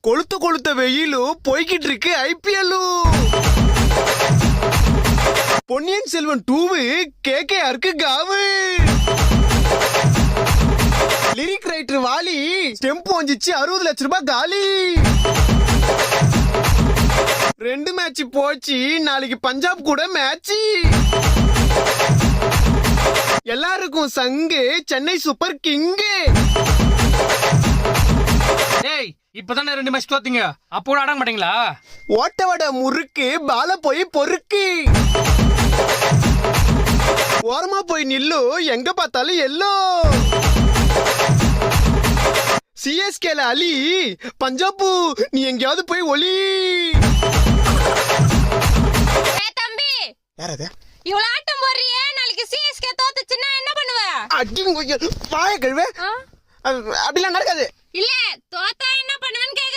கொளுத்த கொளுத்த வெயிலும் போய்கிட்டு இருக்கு ஐபிஎல். பொன்னியின் செல்வன் 2 கேகேஆருக்கு காவு. லிரிக் ரைட்டர் வாலி ஸ்டெம்ப் வந்துச்சு 60 லட்சம் ரூபாய் காலி. 2 மேட்ச் போச்சு, நாளைக்கு பஞ்சாப் கூட மேட்ச். எல்லாருக்கும் சங்கு சென்னை சூப்பர் கிங்கு. ஏய் இப்பதானே 2 மேட்ச் தோத்தீங்க, அப்போ கூட ஆட மாட்டீங்களா? ஓட்டவட முறுக்கு பால போய் பொறுக்கு. ஓரமா போய் நில்லு, எங்க பார்த்தாலும் எல்லோ. சிஎஸ்கேல அலி, பஞ்சாபு நீ எங்கயாவது போய் ஒலி. தம்பி யாரது? இவ்வளவு ஆட்டம் போடுறியே, நாளைக்கு சிஎஸ்கே தோத்துச்சுன்னா என்ன பண்ணுவ? அடிங்க வாய கழுவே. அப்படிலாம் நடக்காது. இல்ல தோத்தா என்ன பண்ணுவேன்னு